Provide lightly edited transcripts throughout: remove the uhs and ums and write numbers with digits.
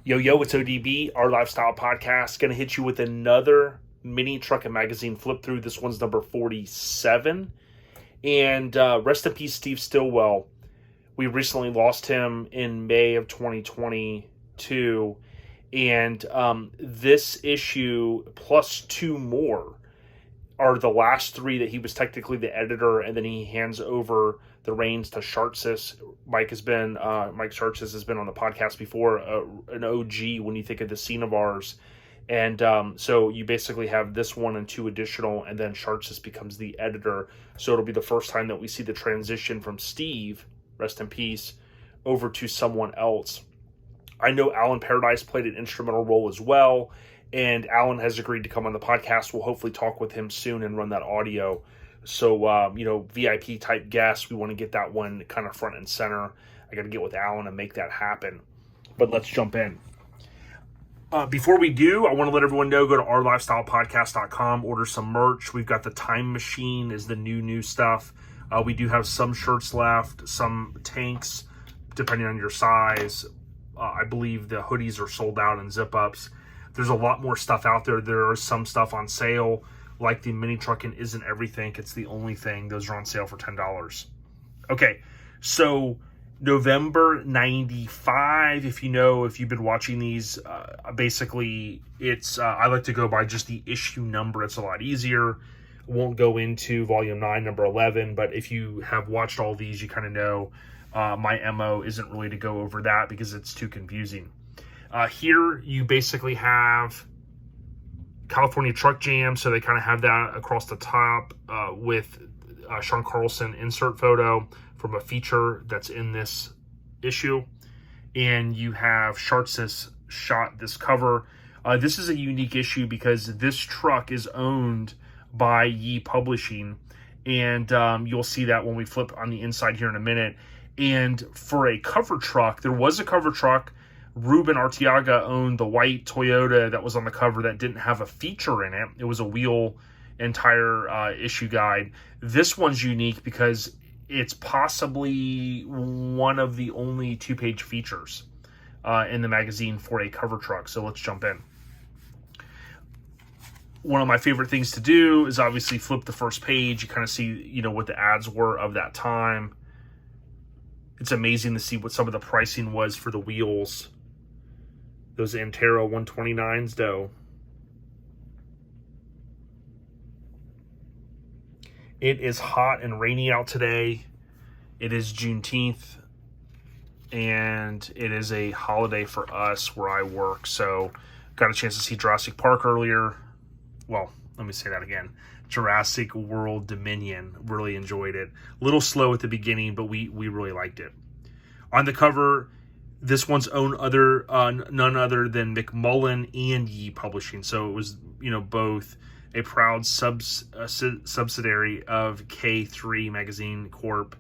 Yo, it's ODB, our lifestyle podcast. Going to hit you with another mini Truckin magazine flip through. This one's number 47. And rest in peace, Steve Stillwell. We recently lost him in May of 2022. And this issue plus two more are the last three that he was technically the editor, and then he hands over the reins to Shartsis. Mike Shartsis has been on the podcast before, an OG when you think of the scene of ours. And so you basically have this one and two additional, and then Shartsis becomes the editor. So it'll be the first time that we see the transition from Steve, rest in peace, over to someone else. I know Alan Paradise played an instrumental role as well, and Alan has agreed to come on the podcast. We'll hopefully talk with him soon and run that audio. So, VIP type guests, we want to get that one kind of front and center. I got to get with Alan and make that happen. But let's jump in. Before we do, I want to let everyone know, go to ourlifestylepodcast.com, order some merch. We've got the Time Machine is the new stuff. We do have some shirts left, some tanks, depending on your size. I believe the hoodies are sold out and zip-ups. There's a lot more stuff out there. There is some stuff on sale, like the Mini Truckin Isn't Everything. It's the only thing. Those are on sale for $10. Okay, so November 95, if you've been watching these, basically it's, I like to go by just the issue number. It's a lot easier. Won't go into volume 9, number 11, but if you have watched all these, you kind of know my MO isn't really to go over that because it's too confusing. Here you basically have California Truck Jam, so they kind of have that across the top with Sean Carlson insert photo from a feature that's in this issue. And you have Shartsis shot this cover. This is a unique issue because this truck is owned by Ye Publishing, and you'll see that when we flip on the inside here in a minute. And for a cover truck, there was a cover truck. Ruben Arteaga owned the white Toyota that was on the cover that didn't have a feature in it. It was a wheel and tire issue guide. This one's unique because it's possibly one of the only two-page features in the magazine for a cover truck. So let's jump in. One of my favorite things to do is obviously flip the first page. You kind of see, what the ads were of that time. It's amazing to see what some of the pricing was for the wheels. Those Antero 129s, though. It is hot and rainy out today. It is Juneteenth, and it is a holiday for us where I work. So, got a chance to see Jurassic Park earlier. Well, let me say that again. Jurassic World Dominion. Really enjoyed it. A little slow at the beginning, but we really liked it. On the cover, this one's none other than McMullen and Ye Publishing. So it was, both a proud subsidiary of K3 Magazine Corp.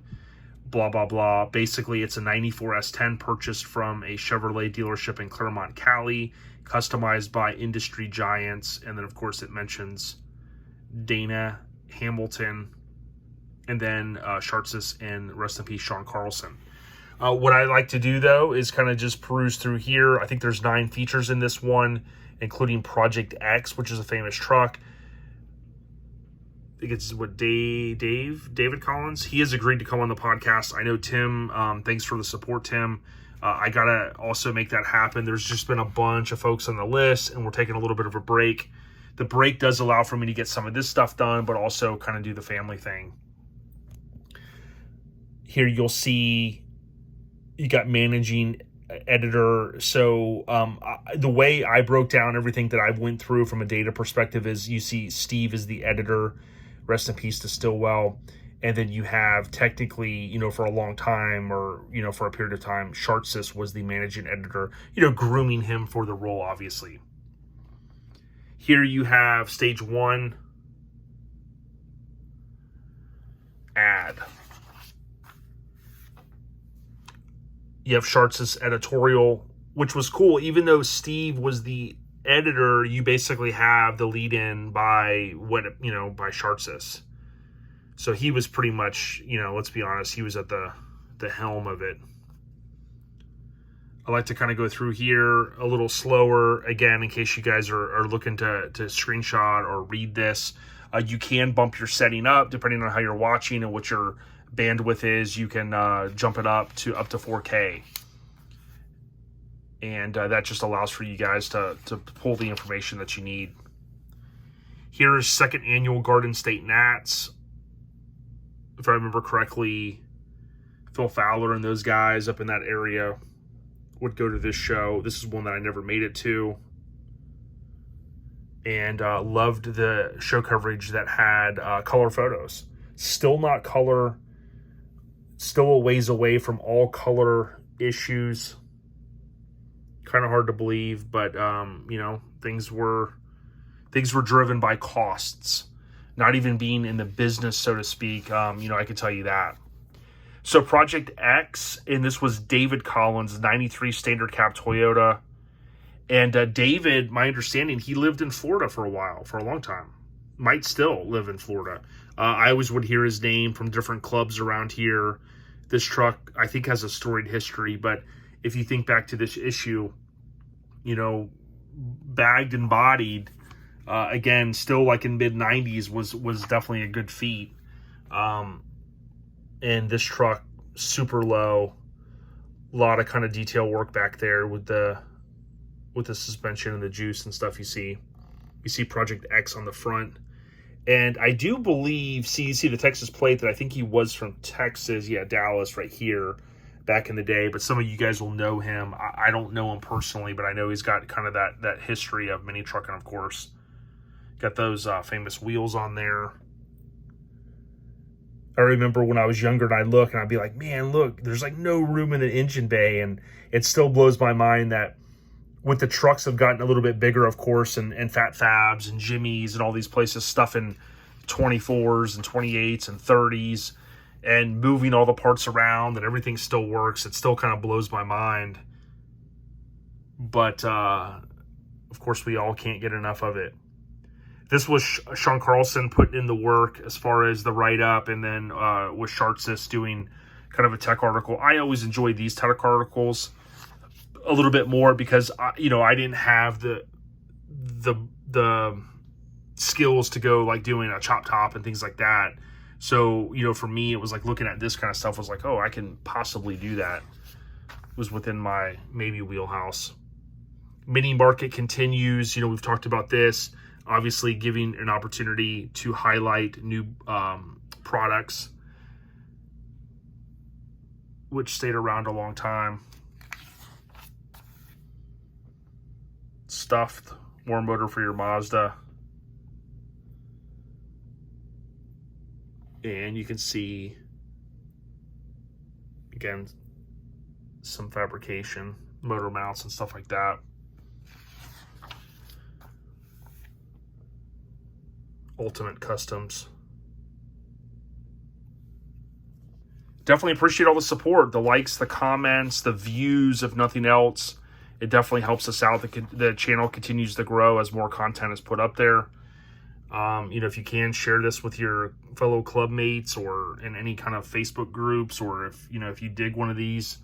Blah, blah, blah. Basically, it's a 94 S-10 purchased from a Chevrolet dealership in Claremont, Cali, customized by industry giants. And then, of course, it mentions Dana Hamilton, and then Shartsis, and rest in peace, Sean Carlson. What I like to do, though, is kind of just peruse through here. I think there's 9 features in this one, including Project X, which is a famous truck. I think it's David Collins. He has agreed to come on the podcast. I know Tim. Thanks for the support, Tim. I got to also make that happen. There's just been a bunch of folks on the list, and we're taking a little bit of a break. The break does allow for me to get some of this stuff done, but also kind of do the family thing. Here you'll see you got managing editor. So the way I broke down everything that I went through from a data perspective is you see Steve is the editor. Rest in peace to Stillwell. And then you have technically, for a long time or, for a period of time, Shartsis was the managing editor, grooming him for the role, obviously. Here you have stage 1 ad. You have Shartsis editorial, which was cool. Even though Steve was the editor, you basically have the lead-in by by Shartsis. So he was pretty much, let's be honest, he was at the helm of it. I like to kind of go through here a little slower, again, in case you guys are looking to screenshot or read this. You can bump your setting up depending on how you're watching and what your bandwidth is. You can jump it up to 4K. And that just allows for you guys to pull the information that you need. Here is second annual Garden State Nats. If I remember correctly, Phil Fowler and those guys up in that area would go to this show. This is one that I never made it to. And loved the show coverage that had color photos. Still not color, still a ways away from all color issues. Kind of hard to believe, but you know, things were driven by costs, not even being in the business, so to speak. You know, I can tell you that. So Project X, and this was David Collins, 93 standard cab Toyota. And David, my understanding, he lived in Florida for a while, for a long time. Might still live in Florida. I always would hear his name from different clubs around here. This truck, I think, has a storied history, but if you think back to this issue, you know, bagged and bodied, again, still like in mid-90s was definitely a good feat. And this truck, super low, a lot of kind of detail work back there with the suspension and the juice and stuff. You see Project X on the front. And I do believe, you see the Texas plate that I think he was from Texas, yeah, Dallas right here back in the day. But some of you guys will know him. I don't know him personally, but I know he's got kind of that history of mini trucking, of course. Got those famous wheels on there. I remember when I was younger and I'd look and I'd be like, man, look, there's like no room in the engine bay. And it still blows my mind that with the trucks have gotten a little bit bigger, of course, and Fat Fabs and Jimmy's and all these places stuffing 24s and 28s and 30s and moving all the parts around and everything still works. It still kind of blows my mind. But, of course, we all can't get enough of it. This was Sean Carlson putting in the work as far as the write-up, and then with Shartsis doing kind of a tech article. I always enjoy these tech articles a little bit more because I didn't have the skills to go like doing a chop top and things like that. So, for me, it was like looking at this kind of stuff was like, oh, I can possibly do that. It was within my maybe wheelhouse. Mini market continues. We've talked about this. Obviously, giving an opportunity to highlight new products, which stayed around a long time. Stuffed warm motor for your Mazda. And you can see, again, some fabrication, motor mounts and stuff like that. Ultimate Customs. Definitely appreciate all the support, the likes, the comments, the views, if nothing else. It definitely helps us out. The channel continues to grow as more content is put up there. If you can, share this with your fellow club mates or in any kind of Facebook groups, or if you dig one of these.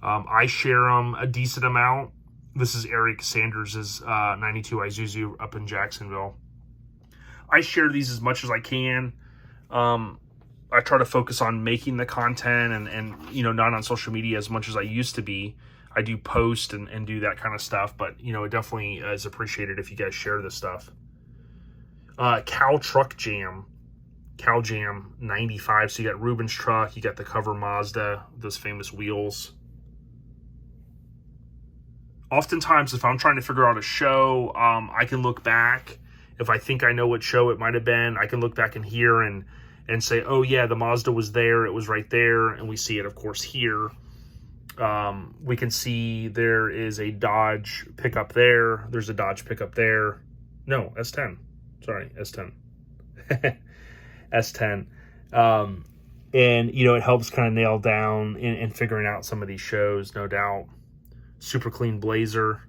I share them a decent amount. This is Eric Sanders' 92 Isuzu up in Jacksonville. I share these as much as I can. I try to focus on making the content and not on social media as much as I used to be. I do post and do that kind of stuff, but it definitely is appreciated if you guys share this stuff. Cal Jam 95. So you got Ruben's truck, you got the cover Mazda, those famous wheels. Oftentimes, if I'm trying to figure out a show, I can look back. If I think I know what show it might have been, I can look back in here and say, oh yeah, the Mazda was there, it was right there, and we see it, of course, here. We can see there is a Dodge pickup there. There's a Dodge pickup there. No, S10. Sorry, S10. S10. And, it helps kind of nail down in figuring out some of these shows, no doubt. Super clean Blazer.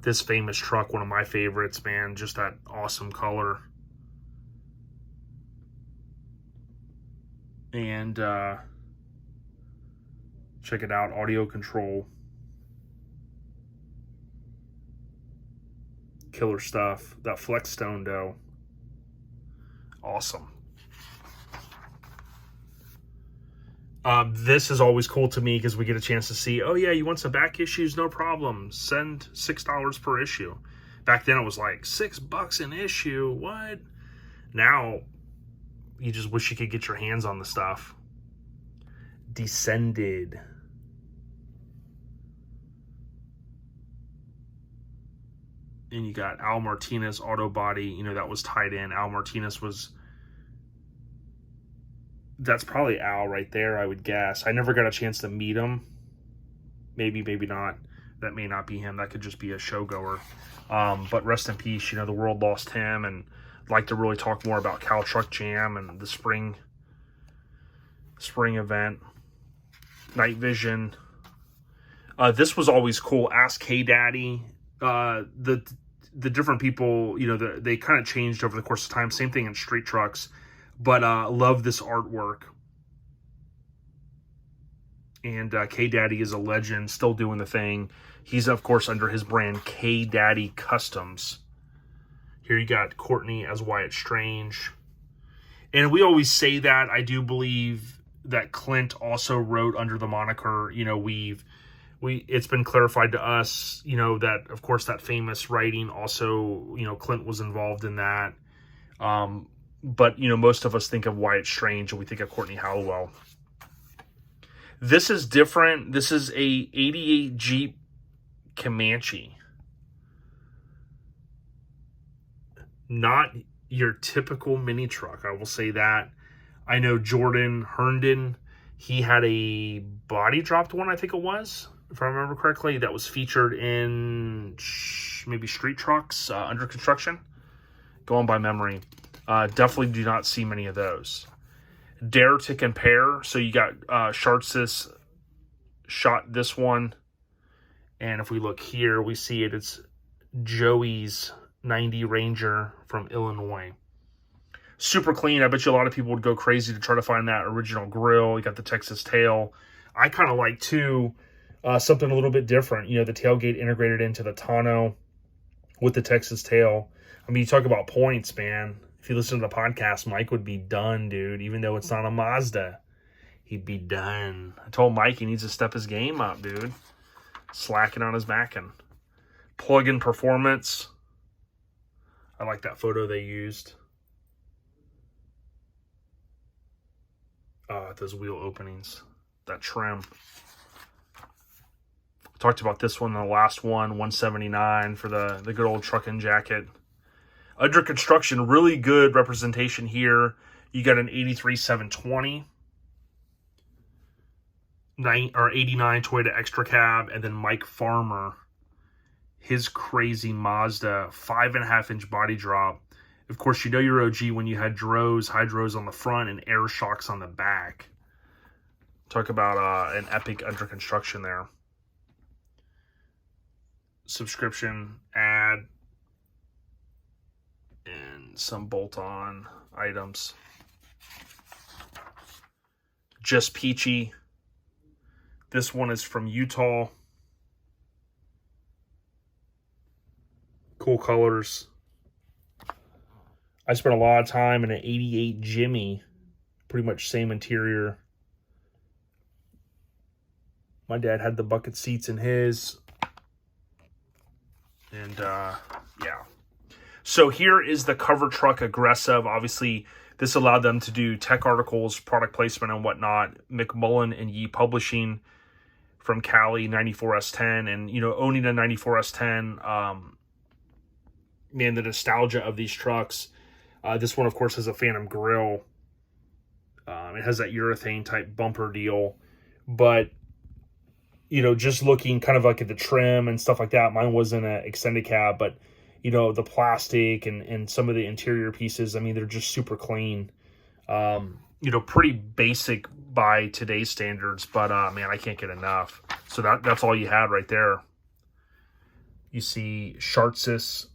This famous truck, one of my favorites, man. Just that awesome color. And check it out, audio control. killer stuff. That flex stone though, awesome. This is always cool to me because we get a chance to see, oh yeah, you want some back issues? No problem. Send $6 per issue. Back then it was like $6 an issue. What? Now you just wish you could get your hands on the stuff. Descended. And you got Al Martinez auto body. You know, that was tied in. Al Martinez was... That's probably Al right there, I would guess. I never got a chance to meet him. Maybe, maybe not. That may not be him. That could just be a showgoer. But rest in peace. You know, the world lost him. And I'd like to really talk more about Cal Truck Jam and the spring event. Night Vision. This was always cool. Ask K Daddy. The different people, you know, they kind of changed over the course of time. Same thing in street trucks. But love this artwork. And K Daddy is a legend, still doing the thing. He's, of course, under his brand K Daddy Customs. Here you got Courtney as Wyatt Strange. And we always say that. I do believe that Clint also wrote under the moniker, you know, it's been clarified to us, you know, that, of course, that famous writing also, you know, Clint was involved in that. But, you know, most of us think of Wyatt Strange and we think of Courtney Halliwell. This is different. This is a 88 Jeep Comanche. Not your typical mini truck, I will say that. I know Jordan Herndon, he had a body dropped one, I think it was, if I remember correctly, that was featured in maybe Street Trucks under construction. Going by memory. Definitely do not see many of those. Dare to compare. So you got Shartsis shot this one. And if we look here, we see it. It's Joey's 90 Ranger from Illinois. Super clean. I bet you a lot of people would go crazy to try to find that original grill. You got the Texas tail. I kind of like, too, something a little bit different. You know, the tailgate integrated into the tonneau with the Texas tail. I mean, you talk about points, man. If you listen to the podcast, Mike would be done, dude. Even though it's not a Mazda, he'd be done. I told Mike he needs to step his game up, dude. Slacking on his backing. Plug-in performance. I like that photo they used. Those wheel openings. That trim. Talked about this one in the last one. $179 for the good old Truckin jacket. Under construction, really good representation here. You got an 83 720, 89 Toyota Extra Cab, and then Mike Farmer, his crazy Mazda 5.5-inch body drop. Of course, you know your OG when you had hydros on the front and air shocks on the back. Talk about an epic under construction there. Subscription ad. And some bolt-on items. Just Peachy. This one is from Utah. Cool colors. I spent a lot of time in an 88 Jimmy. Pretty much same interior. My dad had the bucket seats in his. And, yeah. So here is the cover truck aggressive. Obviously, this allowed them to do tech articles, product placement, and whatnot. McMullen and Yee Publishing from Cali, 94 S10. And, you know, owning a 94 S10, man, the nostalgia of these trucks. This one, of course, has a Phantom grille. It has that urethane type bumper deal. But, you know, just looking kind of like at the trim and stuff like that, mine wasn't an extended cab, but, you know, the plastic and some of the interior pieces, I mean, they're just super clean. You know, pretty basic by today's standards, but, man, I can't get enough. So that's all you had right there. You see Shartsis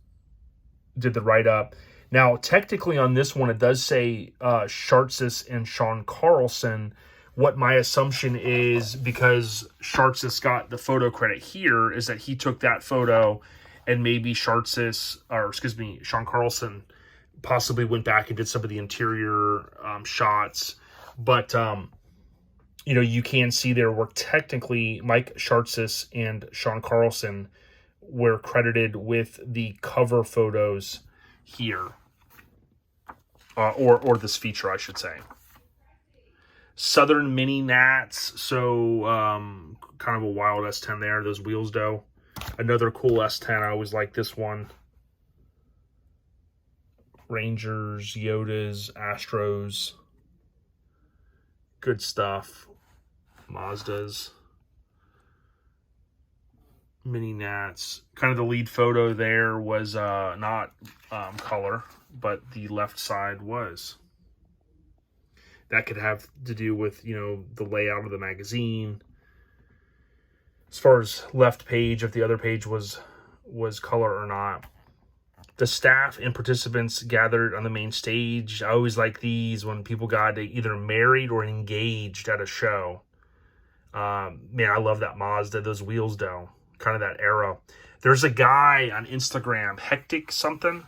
did the write-up. Now, technically on this one, it does say Shartsis and Sean Carlson. What my assumption is, because Shartsis got the photo credit here, is that he took that photo and maybe Shartsis, or excuse me, Sean Carlson possibly went back and did some of the interior shots. But, you know, you can see there were technically Mike Shartsis and Sean Carlson were credited with the cover photos here. Or this feature, I should say. Southern Mini Nats, so kind of a wild S10 there. Those wheels, though. Another cool S10. I always like this one. Rangers, Yodas, Astros. Good stuff. Mazdas. Mini Nats. Kind of the lead photo there was not color, but the left side was. That could have to do with, you know, the layout of the magazine. As far as left page, if the other page was color or not. The staff and participants gathered on the main stage. I always like these when people got either married or engaged at a show. Man, I love that Mazda. Those wheels, though. Kind of that era. There's a guy on Instagram, Hectic something.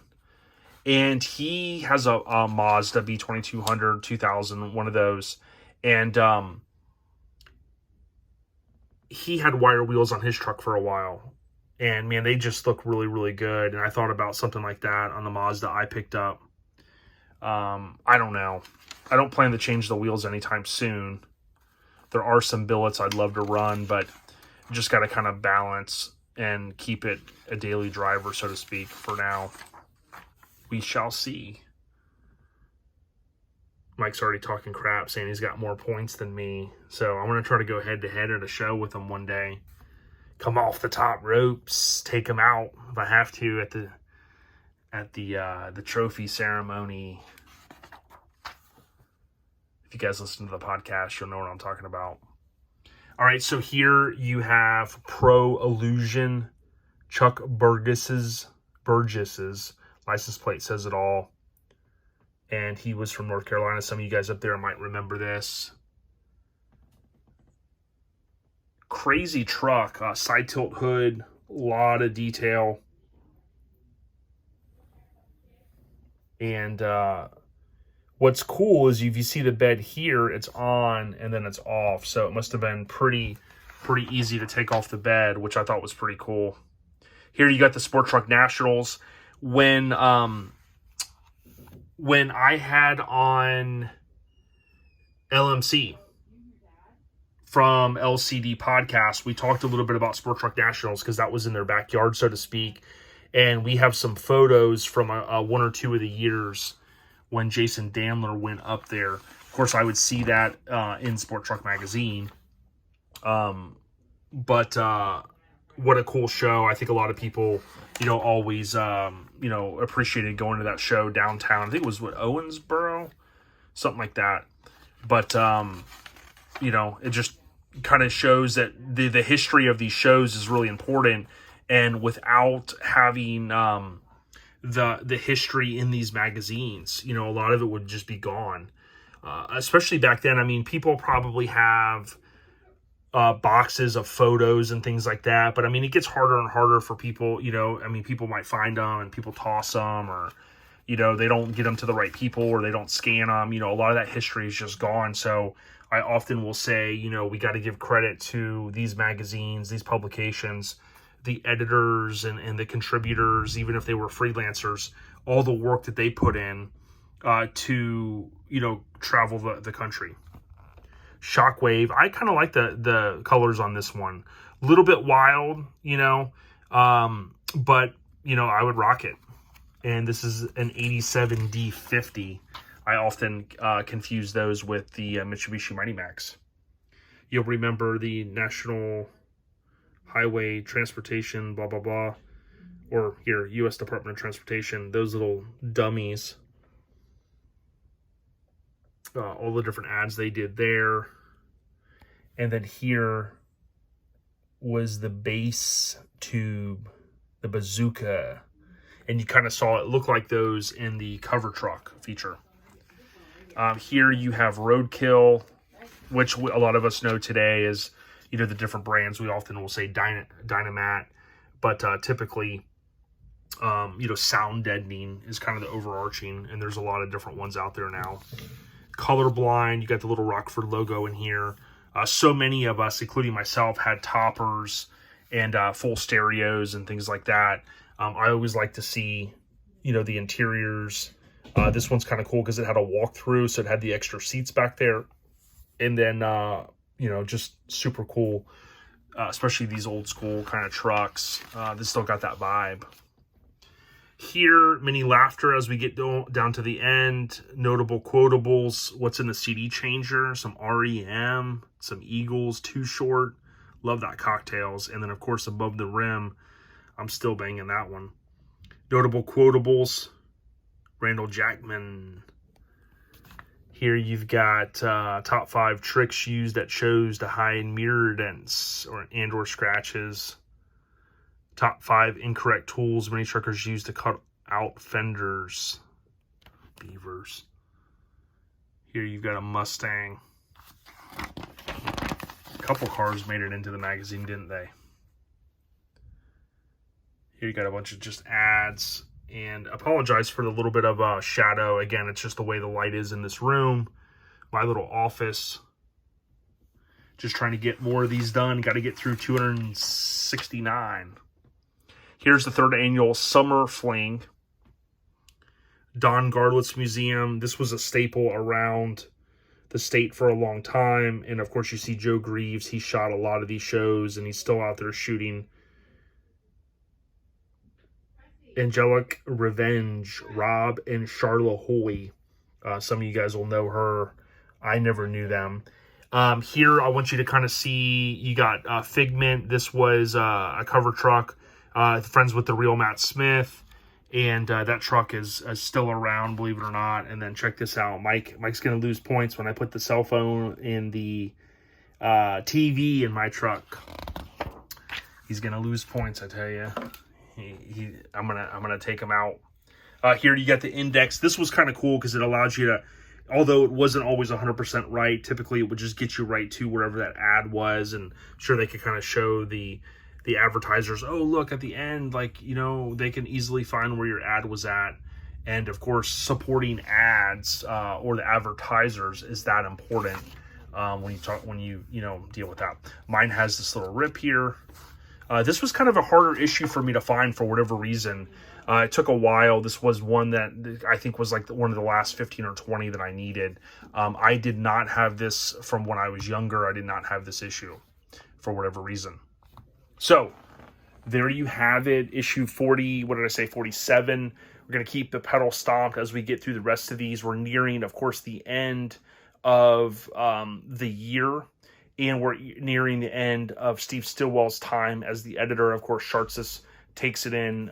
And he has a Mazda B2200, 2000, one of those. And he had wire wheels on his truck for a while. And, man, they just look really, really good. And I thought about something like that on the Mazda I picked up. I don't know. I don't plan to change the wheels anytime soon. There are some billets I'd love to run, but just got to kind of balance and keep it a daily driver, so to speak, for now. We shall see. Mike's already talking crap, saying he's got more points than me. So I'm going to try to go head-to-head at a show with him one day. Come off the top ropes, take him out if I have to at the trophy ceremony. If you guys listen to the podcast, you'll know what I'm talking about. All right, so here you have Pro Illusion, Chuck Burgess's license plate says it all. And he was from North Carolina. Some of you guys up there might remember this. Crazy truck. Side tilt hood. A lot of detail. And what's cool is if you see the bed here, it's on and then it's off. So it must have been pretty easy to take off the bed, which I thought was pretty cool. Here you got the Sport Truck Nationals. When I had on LMC from LCD Podcast, we talked a little bit about Sport Truck Nationals because that was in their backyard, so to speak. And we have some photos from one or two of the years when Jason Dandler went up there. Of course, I would see that in Sport Truck Magazine. But what a cool show. I think a lot of people, always, appreciated going to that show downtown. I think it was, Owensboro? Something like that. But, it just kind of shows that the history of these shows is really important. And without having the history in these magazines, a lot of it would just be gone. Especially back then. I mean, people probably have boxes of photos and things like that. But, I mean, it gets harder and harder for people, people might find them and people toss them or, they don't get them to the right people or they don't scan them. A lot of that history is just gone. So I often will say, we got to give credit to these magazines, these publications, the editors and the contributors, even if they were freelancers, all the work that they put in to, travel the country. Shockwave. I kind of like the colors on this one. A little bit wild, but, I would rock it. And this is an 87 D50. I often confuse those with the Mitsubishi Mighty Max. You'll remember the National Highway Transportation, blah, blah, blah. Or here, U.S. Department of Transportation. Those little dummies. All the different ads they did there. And then here was the base tube, the bazooka. And you kind of saw it look like those in the cover truck feature. Here you have Roadkill, which a lot of us know today is, the different brands. We often will say Dynamat, but typically sound deadening is kind of the overarching, and there's a lot of different ones out there now. Colorblind, you got the little Rockford logo in here. So many of us, including myself, had toppers and full stereos and things like that. I always like to see, the interiors. This one's kind of cool because it had a walkthrough, so it had the extra seats back there. And then, just super cool, especially these old school kind of trucks. This still got that vibe. Here, mini laughter as we get down to the end. Notable quotables. What's in the CD changer? Some REM, some Eagles, Too Short. Love that Cocktails. And then, of course, Above the Rim. I'm still banging that one. Notable quotables. Randall Jackman. Here you've got top 5 tricks used at shows to hide mirror dents or scratches. Top 5 incorrect tools many truckers use to cut out fenders. Beavers. Here you've got a Mustang. A couple cars made it into the magazine, didn't they? Here you got a bunch of just ads. And apologize for the little bit of shadow. Again, it's just the way the light is in this room. My little office. Just trying to get more of these done. Got to get through 269. Here's the 3rd annual Summer Fling. Don Garlett's Museum. This was a staple around the state for a long time. And of course, you see Joe Greaves. He shot a lot of these shows, and he's still out there shooting. Angelic Revenge, Rob and Charla Hoy. Some of you guys will know her. I never knew them. Here, I want you to kind of see, you got Figment. This was a cover truck. Friends with the real Matt Smith. And that truck is still around, believe it or not. And then check this out. Mike's going to lose points when I put the cell phone in the TV in my truck. He's going to lose points, I tell you. I'm gonna take him out. Here you got the index. This was kind of cool because it allows you to, although it wasn't always 100% right, typically it would just get you right to wherever that ad was, and sure they could kind of show the advertisers, oh look at the end, like, they can easily find where your ad was at. And of course, supporting ads or the advertisers is that important when you deal with that. Mine has this little rip here. This was kind of a harder issue for me to find for whatever reason. It took a while. This was one that I think was like one of the last 15 or 20 that I needed. I did not have this from when I was younger. I did not have this issue for whatever reason. So there you have it. Issue 40, what did I say, 47. We're going to keep the pedal stomped as we get through the rest of these. We're nearing, of course, the end of the year. And we're nearing the end of Steve Stillwell's time as the editor. Of course, Shartsis takes it in,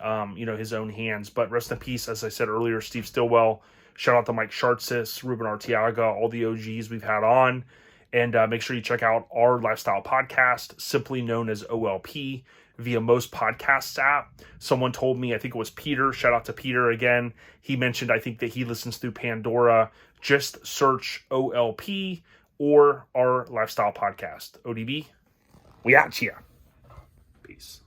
his own hands. But rest in peace, as I said earlier, Steve Stillwell. Shout out to Mike Shartsis, Ruben Arteaga, all the OGs we've had on. And make sure you check out our lifestyle podcast, simply known as OLP, via most podcasts app. Someone told me, I think it was Peter. Shout out to Peter again. He mentioned, I think, that he listens through Pandora. Just search OLP. Or our lifestyle podcast. ODB, we out here. Peace.